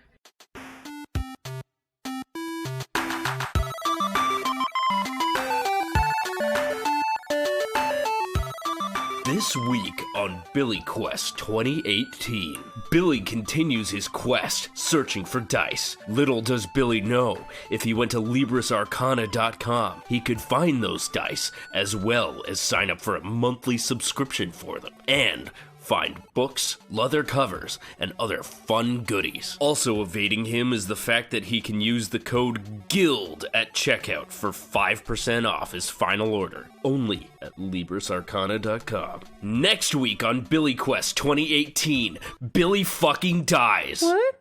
This week on Billy Quest 2018, Billy continues his quest searching for dice. Little does Billy know, if he went to LibrisArcana.com, he could find those dice, as well as sign up for a monthly subscription for them, and find books, leather covers, and other fun goodies. Also evading him is the fact that he can use the code GUILD at checkout for 5% off his final order, only at LibrisArcana.com. Next week on Billy Quest 2018, Billy fucking dies. What?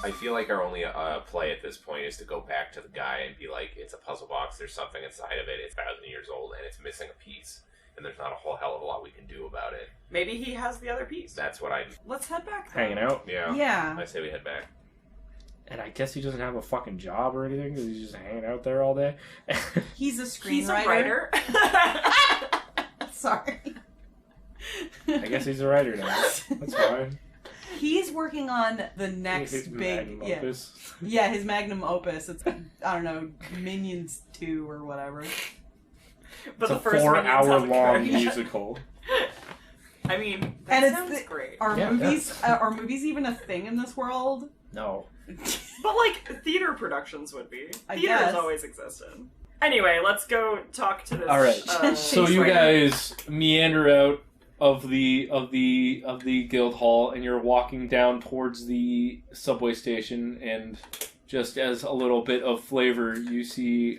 I feel like our only play at this point is to go back to the guy and be like, it's a puzzle box, there's something inside of it, it's 1,000 years old, and it's missing a piece. And there's not a whole hell of a lot we can do about it. Maybe he has the other piece. That's what I'm... Let's head back then. Hanging out. Yeah. I say we head back. And I guess he doesn't have a fucking job or anything, because he's just hanging out there all day. He's a screenwriter. He's a writer. Sorry. I guess he's a writer now. That's fine. He's working on the next His big... magnum opus. Yeah, his magnum opus. It's, I don't know, Minions 2 or whatever. But It's the a first 4-hour-long Minions musical. I mean, that And sounds it's great. Are movies even a thing in this world? No. But, like, theater productions would be. I Theater's guess. always existed. Anyway, let's go talk to this. All right. So you writer. guys meander out of the guild hall, and you're walking down towards the subway station, and just as a little bit of flavor, you see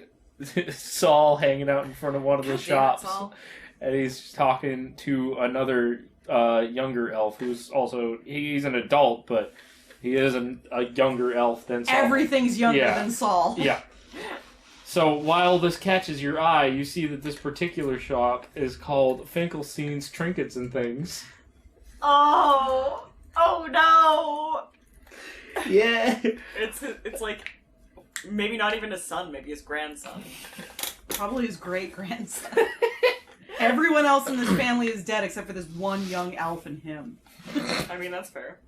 Saul hanging out in front of one of the God damn it, shops, Saul. and he's talking to another younger elf who's also, he's an adult, but he is a younger elf than Saul. Everything's younger Yeah. than Saul. Yeah. So while this catches your eye, you see that this particular shop is called Finkelstein's Trinkets and Things. Oh no! Yeah. It's like maybe not even his son, maybe his grandson. Probably his great-grandson. Everyone else in this family is dead except for this one young elf and him. I mean, that's fair.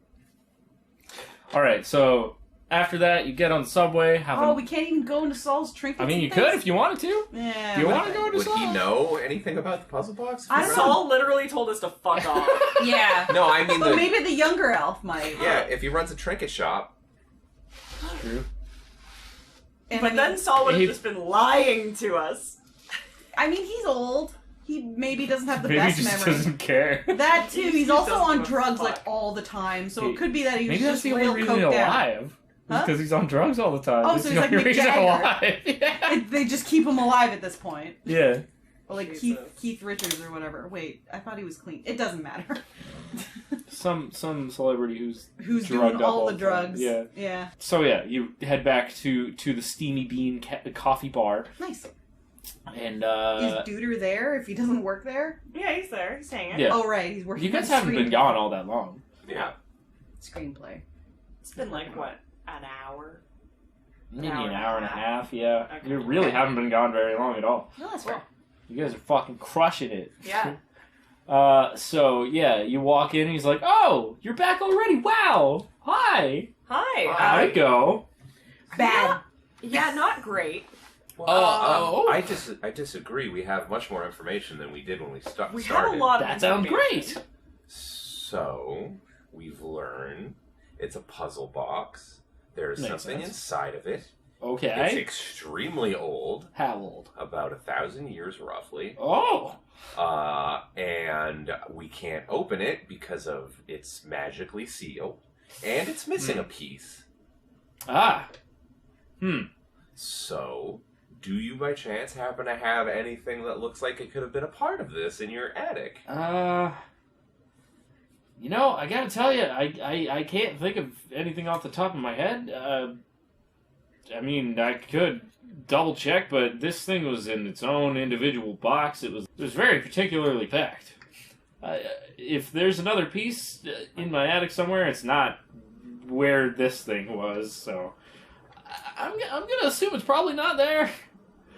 All right, so after that, you get on the subway. We can't even go into Saul's trinkets. I mean, and you things? could if you wanted to. Yeah. Do you want to go into Would Saul? he know anything about the puzzle box? I don't know. Saul literally told us to fuck off. Yeah. No, I mean But maybe the younger elf might. Yeah, if he runs a trinket shop. True. And But then Saul would have he- just been lying to us. I mean, he's old. He maybe doesn't have the Maybe best he just memory. doesn't care. That too. He's He also doesn't on give a drugs like fuck. all the time, so He- it could be that he was Maybe that's just the real only reason he's coked out. alive. Huh? Because he's on drugs all the time. Oh, That's so the he's like only Mick reason Jagger. alive. Yeah. They just keep him alive at this point. Yeah. Or like Jesus. Keith Richards or whatever. Wait, I thought he was clean. It doesn't matter. Some celebrity who's doing drugged up all the time. drugs. Yeah. Yeah. So yeah, you head back to the Steamy Bean coffee bar, Nice. and Is Duder there if he doesn't work there? Yeah, he's there. He's hanging. Yeah. Oh, right. He's working you guys on haven't been gone all that long. Yeah. Screenplay. It's been like, what, an hour? Maybe an hour and a half. Yeah, Okay. you really haven't been gone very long at all. No, that's fair. You guys are fucking crushing it. Yeah. So yeah, you walk in and he's like, "Oh, you're back already! Wow! Hi! Hi. How'd it go?" Bad. Yeah, not great. Well, I disagree. We have much more information than we did when we started. We had a lot of That sounds information. great. So, we've learned it's a puzzle box. There's Makes something sense. inside of it. It's Okay. extremely old, How old? about 1,000 years roughly. Oh. And we can't open it because of it's magically sealed. And it's missing a piece. Ah. So, do you by chance happen to have anything that looks like it could have been a part of this in your attic? You know, I gotta tell you, I can't think of anything off the top of my head. I mean, I could double check, but this thing was in its own individual box. It was very particularly packed. If there's another piece in my attic somewhere, it's not where this thing was. So I'm gonna assume it's probably not there.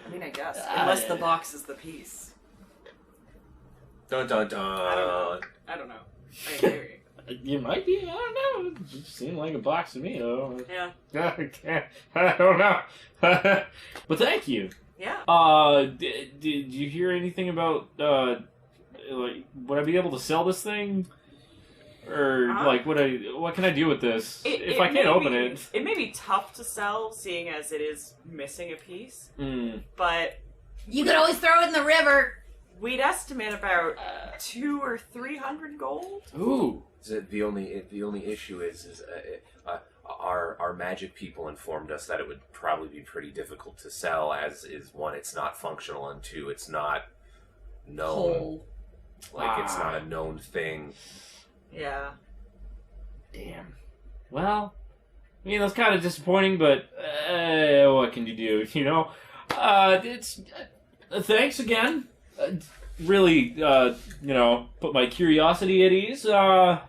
I mean, I guess. Unless the box is the piece. Dun dun dun. I don't know. I hear you. You might be. I don't know. It just seemed like a box to me, though. Yeah. I don't know. But thank you. Yeah. Did you hear anything about like would I be able to sell this thing, or like what can I do with this if I can't open it? It may be tough to sell, seeing as it is missing a piece. But You could always throw it in the river. we'd estimate about 200 or 300 gold. Ooh. The only issue is our magic people informed us that it would probably be pretty difficult to sell, as is one, it's not functional, and two, it's not known. Whole. Like it's not a known thing. Yeah. Damn. Well, I mean that's kind of disappointing, but what can you do? You know, it's thanks again. Really, you know, put my curiosity at ease. I'd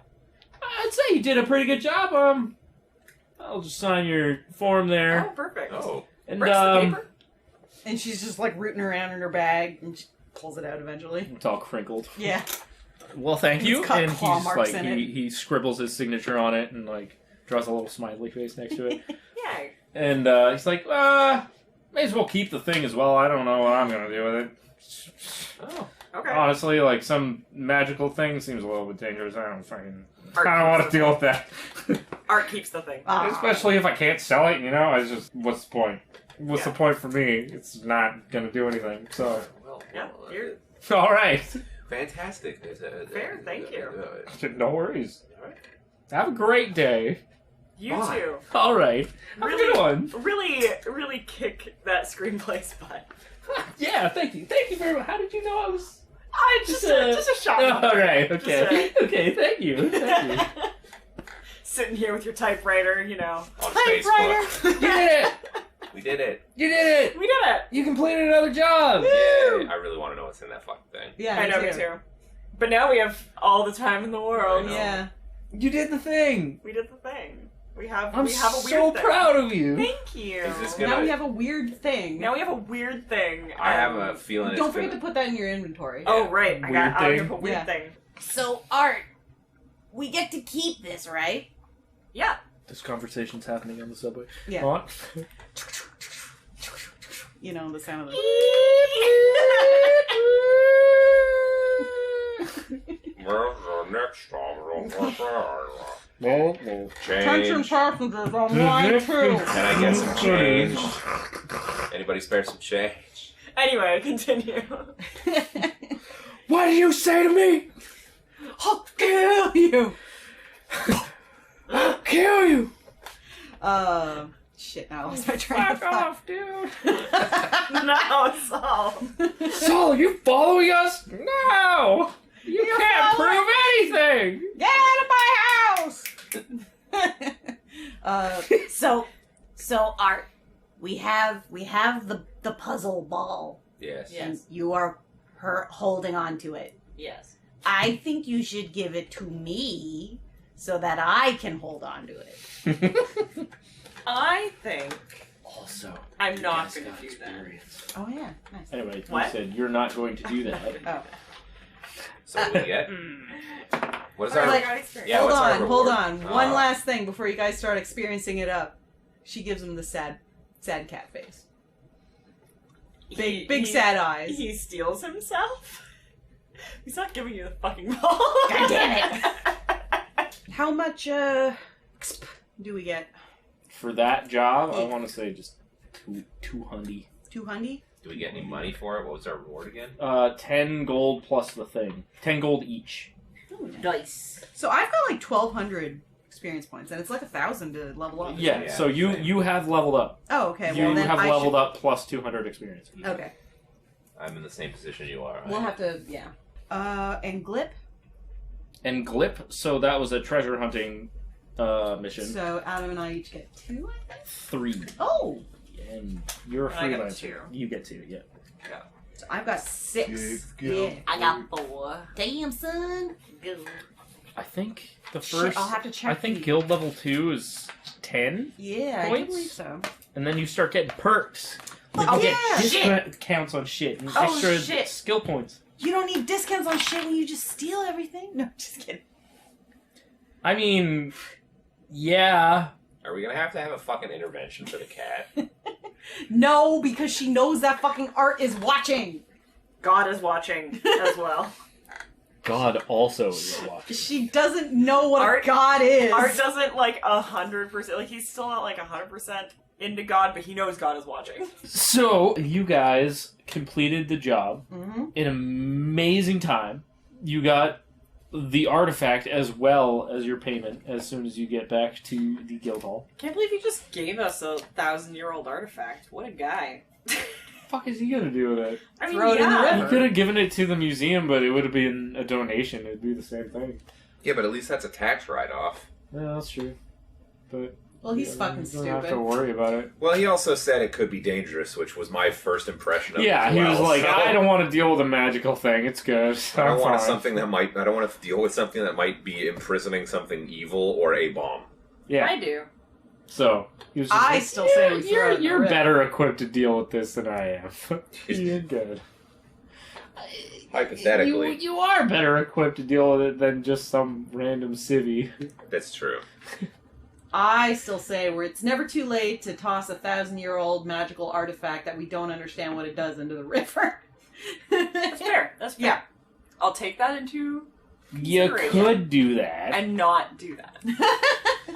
say you did a pretty good job. I'll just sign your form there. Oh, perfect. Oh, And Brix the paper? And she's just like rooting around in her bag and she pulls it out eventually. it's all crinkled. Yeah. Well, thank you. It's got And he's claw just marks like in it. he scribbles his signature on it and like draws a little smiley face next to it. Yeah. And he's like, may as well keep the thing as well. I don't know what I'm gonna do with it. Oh, okay. Honestly, like some magical thing seems a little bit dangerous. I don't Art want keeps to deal with that. Art keeps the thing. Especially if I can't sell it, you know. It's just, what's the point? What's the point for me? It's not gonna do anything. So, Yeah, you're all right. fantastic. fair. Thank you. No worries. Have a great day. You Bye. too. All right. Have a good one. Really kick that screenplay's butt. Yeah, thank you. Thank you very much. How did you know I was... Just a shot. all right, okay. Just Okay, thank you. Thank you. Sitting here with your typewriter, you know. On Typewriter! Facebook. You did it! We did it. You did it! We did it! You completed another job! Yay. I really want to know what's in that fucking thing. Yeah, I know, me too. But now we have all the time in the world. I know. Yeah. You did the thing! We did the thing. We have I'm a weird so thing. proud of you! Thank you. Is this Now gonna? we have a weird thing. Now we have a weird thing. I have a feeling. Don't it's forget gonna... to put that in your inventory. Oh, right. Weird I'm thing? gonna put weird Yeah. thing. So, Art, we get to keep this, right? Yeah. This conversation's happening on the subway. Yeah. Come on. You know, the sound of the... Well, the next time Attention change. passengers on line 2. Can I get some change? Anybody spare some change? Anyway, continue. What did you say to me? I'll kill you! I'll kill you! Shit, now I lost my train of Fuck thought. off, dude. No, Saul. Saul, you following us? No! You can't prove anything! Get out of my house! So Art, we have the puzzle ball, Yes. Yeah. and you are holding on to it. Yes. I think you should give it to me so that I can hold on to it. I think Also, I'm not going to do that. Oh yeah, nice. Anyway, you What? said you're not going to do that. Oh, So what do we get? What is Sorry, our... like, I experienced. Yeah, hold what's our on, hold reward? on. One last thing before you guys start experiencing it up. She gives him the sad cat face. Big sad eyes. He steals himself? He's not giving you the fucking ball. God damn it! How much exp do we get? For that job, I want to say just 200. 200? Do we get any money for it? What was our reward again? 10 gold plus the thing. 10 gold each. Nice. So I've got like 1,200 experience points, and it's like 1,000 to level up. Yeah, so you have leveled up. Oh, okay. You Well, then have I leveled should... up plus 200 experience. Okay. I'm in the same position you are. We'll have to, yeah. And Glip? And Glip, so that was a treasure hunting mission. So Adam and I each get 2, I think? 3. Oh! And you're a I got freelancer. 2. You get 2, yeah. So I've got 6. Yeah. I got 4. Damn, son. I think the Shit, first... I'll have to check I think the- guild level 2 is 10, Yeah, I Points? do believe so. and then you start getting perks. You Oh, get yeah! discounts on shit, and Oh, extra shit. skill points. You don't need discounts on shit when you just steal everything? No, just kidding. I mean, yeah. Are we gonna have to have a fucking intervention for the cat? No, because she knows that fucking Art is watching. God is watching as well. God also is watching. She doesn't know what Art- a god is. Art doesn't like 100%. Like he's still not like 100% into God, but he knows God is watching. So, you guys completed the job Mm-hmm. in amazing time. You got the artifact as well as your payment as soon as you get back to the guild hall. Can't believe he just gave us a 1,000-year-old artifact. What a guy. Fuck is he gonna do with it? I mean, Throw it in the yeah. You could have given it to the museum, but it would have been a donation. It'd be the same thing. Yeah, but at least that's a tax write-off. Yeah, that's true. But Well, he's yeah, fucking you don't have to stupid. worry about it. Well, he also said it could be dangerous, which was my first impression of it. Yeah, as he well, was like, so I don't want to deal with a magical thing. It's good. I don't I'm want fine." something that might. I don't want to deal with something that might be imprisoning something evil or a bomb. Yeah. I do. So he was just I like, still say we throw you're it in the you're river." better equipped to deal with this than I am. You're good. Hypothetically, You are better equipped to deal with it than just some random civvy. that's true. I still say it's never too late to toss a 1,000-year-old magical artifact that we don't understand what it does into the river. That's fair. That's fair. Yeah. I'll take that into You consideration could do that. and not do that.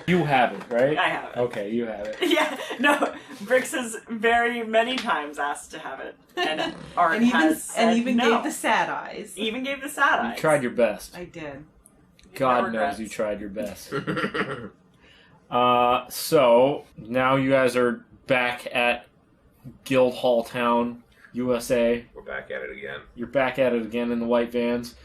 You have it, right? I have it. Okay, you have it. Yeah, no. Brix has very many times asked to have it, and Art and even has said even no. gave the sad eyes. Even gave the sad eyes. You tried your best. I did. God No regrets. knows you tried your best. So now you guys are back at Guildhall Town, USA. We're back at it again. You're back at it again in the white vans.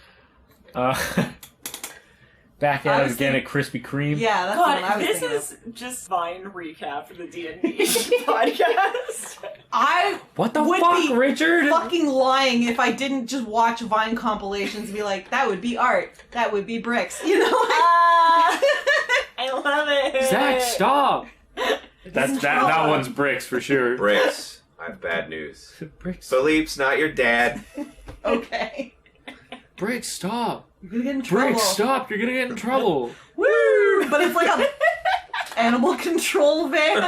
Back at it Honestly- again at Krispy Kreme. Yeah, that's what I God, was this thinking is just Vine recap for the D&D podcast. I What the would fuck, be Richard? fucking lying if I didn't just watch Vine compilations and be like, that would be Art, that would be Brix. You know? I love it. Zach, stop! That one's Brix for sure. Brix, I have bad news. Brix, Philippe's not your dad. Okay. Brix, stop! You're gonna get in trouble. Brix, stop! You're gonna get in trouble. Woo! But it's like a animal control van.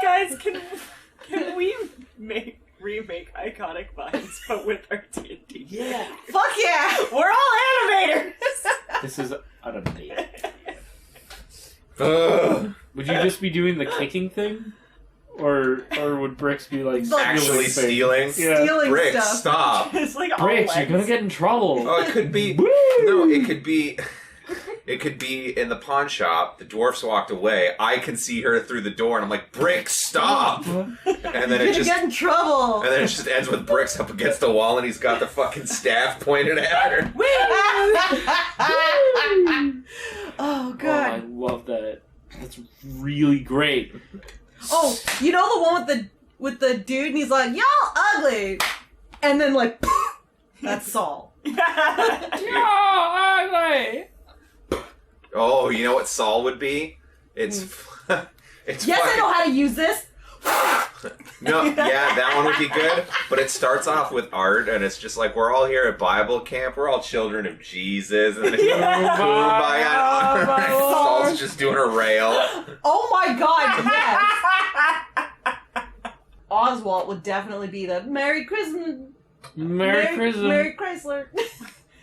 Guys, can we remake iconic Vines, but with our D&D? Yeah. Fuck yeah! We're all animators. This is unamazing. Ugh. Would you just be doing the kicking thing, or would Brix be like Actually things? stealing? Yeah. Stealing Brix, stuff. stop. It's like all Brix, you're legs. gonna get in trouble. Oh, it could be. Woo! No, it could be. It could be in the pawn shop. The dwarfs walked away. I can see her through the door, and I'm like, Brix, stop! And then You're gonna get in trouble. and then it just ends with Brix up against the wall, and he's got the fucking staff pointed at her. Oh, Oh, God. I love that. That's really great. Oh, you know the one with the dude, and he's like, y'all ugly! And then, like, that's Saul. Oh, you know what Saul would be? It's it's Yes, I fucking, know how to use this! no, yeah, that one would be good. But it starts off with art, and it's just like we're all here at Bible camp. We're all children of Jesus, and then Kumbaya. Saul's just doing a rail. Oh my God, yes! Oswalt would definitely be the Merry Christmas. Merry Christmas. Merry Chrysler.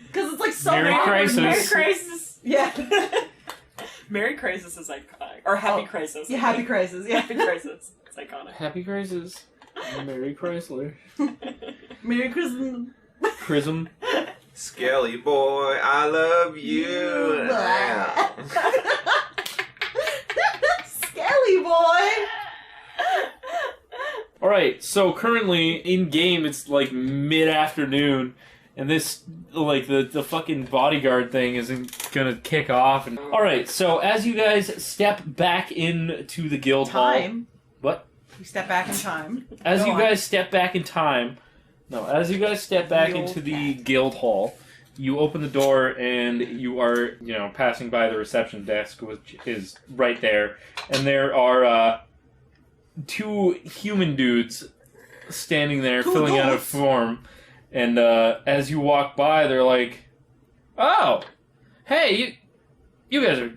Because it's like so Merry awkward. Crisis. Merry Crisis. Yeah. Merry Crisis is iconic. Or Happy Crisis. Yeah, Happy Crisis. Yeah. Happy Crisis. It's iconic. Happy Crisis. Merry Chrysler. Merry Christmas. Chrism. Skelly boy, I love you. Skelly boy. Alright, so currently in game it's like mid-afternoon, and this, like, the fucking bodyguard thing isn't gonna kick off. And alright, so as you guys step back into the guild hall. Time. What? We step back in time. As Go you on. guys step back in time. No, as you guys step back Real into the guild hall, you open the door and you are, passing by the reception desk, which is right there. And there are, two human dudes standing there filling out a form, and as you walk by they're like, oh, hey, you guys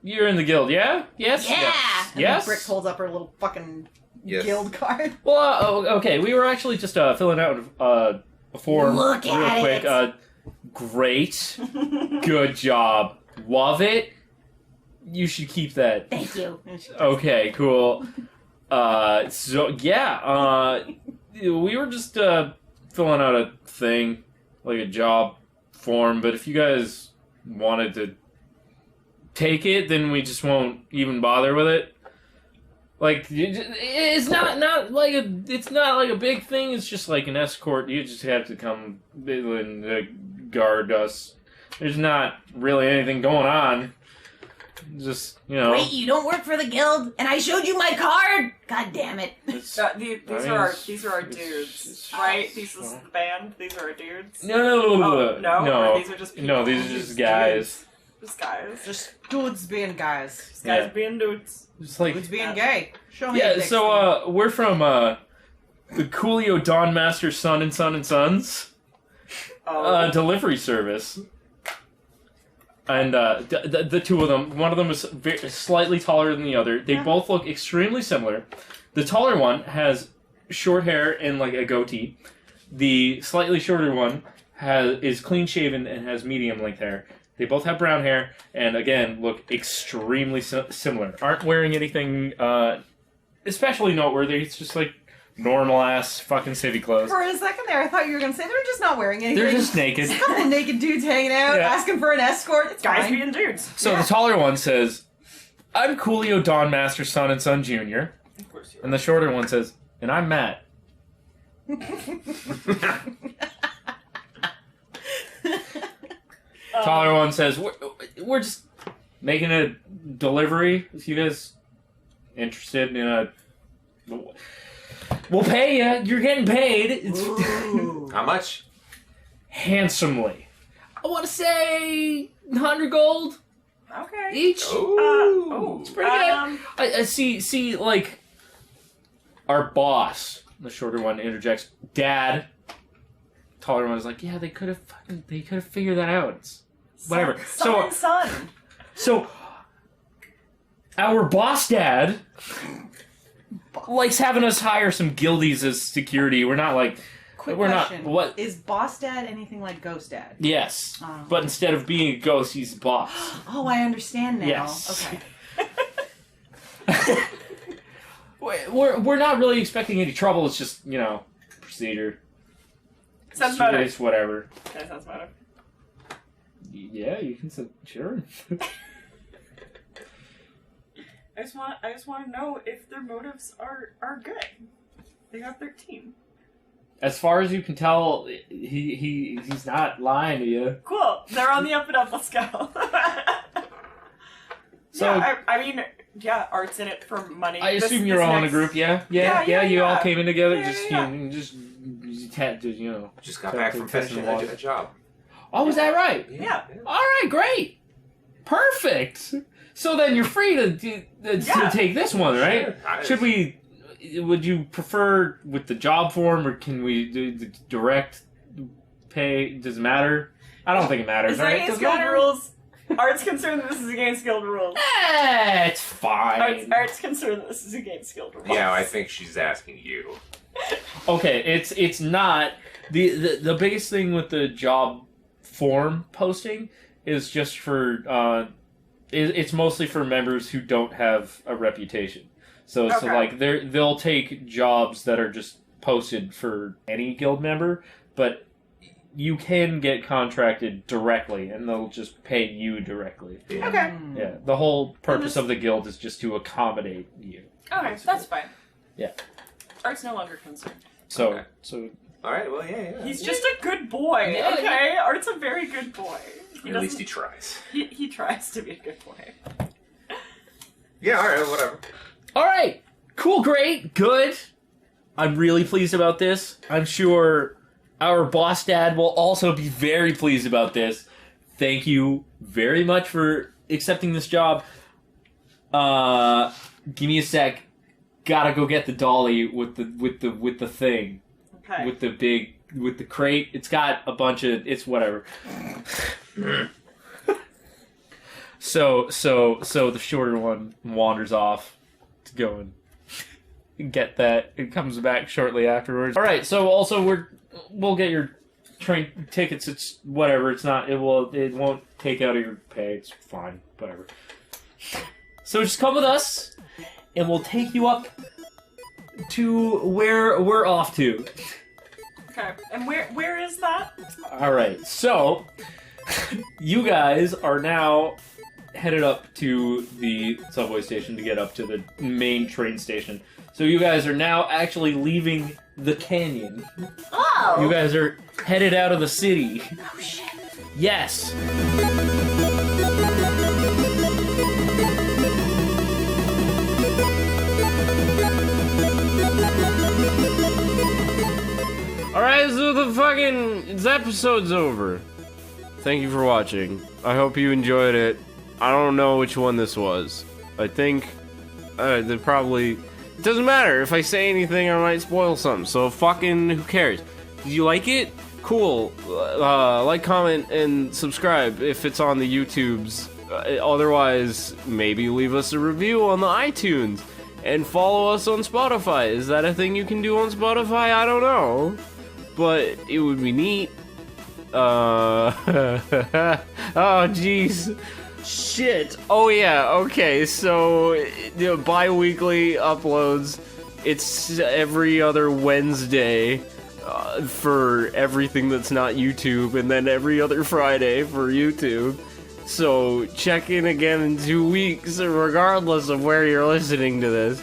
you're in the guild, yeah? Yes? Yeah. And Yes? Brix holds up her little fucking Yes. guild card. Well, okay, we were actually just filling out a form Look real at quick. it. Great. Good job. Love You should keep that. Thank you. Okay, cool. So yeah, we were just filling out a thing, like a job form, but if you guys wanted to take it, then we just won't even bother with it. Like, it's not like a big thing. It's just like an escort. You just have to come and guard us. There's not really anything going on. Just, Wait, you don't work for the guild, and I showed you my card. God damn it! These I are mean, our it's- dudes, right? These is the band. These are our dudes. No. Or these are just people? No, these are just guys. Just guys. Just dudes being guys. Just guys Yeah. being dudes. Just like, Dudes being gay. Show me yeah. your dick, So we're from the Coolio Dawn Master Son and Sons Oh. delivery service. And the two of them, one of them is slightly taller than the other. They both look extremely similar. The taller one has short hair and like a goatee. The slightly shorter one is clean shaven and has medium length hair. They both have brown hair and again look extremely similar. Aren't wearing anything especially noteworthy. It's just like normal ass fucking city clothes. For a second there, I thought you were going to say they're just not wearing anything. They're just naked. A couple naked dudes hanging out, Yeah. asking for an escort. It's Guys fine. being dudes. So the taller one says, "I'm Coolio Dawn Master Son and Son Jr." Of course you And the shorter one says, "And I'm Matt." Taller one says, we're just making a delivery. If you guys interested in a... We'll pay you. You're getting paid. It's Ooh. How much? handsomely. I want to say 100 gold Okay. each. Oh. It's pretty good. I see, like, our boss, the shorter one, interjects, "Dad." Taller one is like, "Yeah, they could have figured that out. It's whatever." Son and son. So our boss dad likes having us hire some guildies as security. We're not like Quick we're question. not what. Is Boss Dad anything like Ghost Dad? Yes, Oh. but instead of being a ghost, he's the boss. Oh, I understand now. Yes. Okay. We're not really expecting any trouble. It's just procedure. Sounds better. It's whatever. Okay, sounds better. Yeah, you can say sure. I just want to know if their motives are good. They got 13. As far as you can tell, he's not lying to you. Cool. They're on the up and up. Let's go. So yeah, I mean, yeah, Art's in it for money. I assume you're all in a group, yeah? Yeah, you all came in together, just got back from finishing a job. Oh, was that right? Yeah. All right, great. Perfect. So then you're free to take this one, right? Sure. Would you prefer with the job form, or can we do the direct pay? Does it matter? I don't think it matters, Is that right? against guild rules? Art's concerned that this is against guild rules. It's fine. Art's concerned that this is against guild rules. Yeah, I think she's asking you. Okay, it's not. The biggest thing with the job form posting is just for it's mostly for members who don't have a reputation. So like they'll take jobs that are just posted for any guild member, but you can get contracted directly, and they'll just pay you directly. Yeah. Okay. Yeah. The whole purpose of the guild is just to accommodate you. Okay, that's fine. Yeah. Art's no longer concerned. So. All right. Well, yeah. He's just a good boy. Yeah, okay, Art's a very good boy. At least he tries. He tries to be a good boy. Yeah. All right. Whatever. All right. Cool. Great. Good. I'm really pleased about this. I'm sure our boss dad will also be very pleased about this. Thank you very much for accepting this job. Give me a sec. Gotta go get the dolly with the thing. Okay. With the crate. It's got a bunch of it's whatever. So the shorter one wanders off to go and get that. It comes back shortly afterwards. All right. So also we'll get your train tickets. It's whatever. It's not. It won't take out of your pay. It's fine. Whatever. So just come with us, and we'll take you up to where we're off to. Okay. And where is that? All right. So you guys are now headed up to the subway station to get up to the main train station. So you guys are now actually leaving the canyon. Oh! You guys are headed out of the city. Oh, shit. Yes! Alright, so this episode's over. Thank you for watching. I hope you enjoyed it. I don't know which one this was. I think they probably... It doesn't matter. If I say anything, I might spoil something. So fucking who cares? Did you like it? Cool. Like, comment, and subscribe if it's on the YouTubes. Otherwise, maybe leave us a review on the iTunes. And follow us on Spotify. Is that a thing you can do on Spotify? I don't know. But it would be neat. Oh, jeez. Shit. Oh, yeah. Okay, so bi-weekly uploads. It's every other Wednesday for everything that's not YouTube, and then every other Friday for YouTube. So check in again in 2 weeks, regardless of where you're listening to this.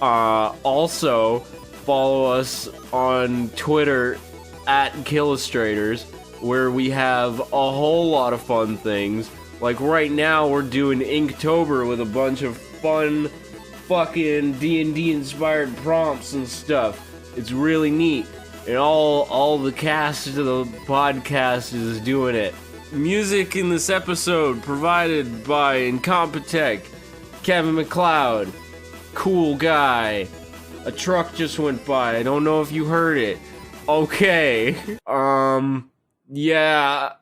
Also, follow us on Twitter at Killustrators, where we have a whole lot of fun things. Like right now, we're doing Inktober with a bunch of fun, fucking D&D inspired prompts and stuff. It's really neat, and all the cast of the podcast is doing it. Music in this episode provided by Incompetech, Kevin MacLeod, cool guy. A truck just went by. I don't know if you heard it. Okay. Yeah.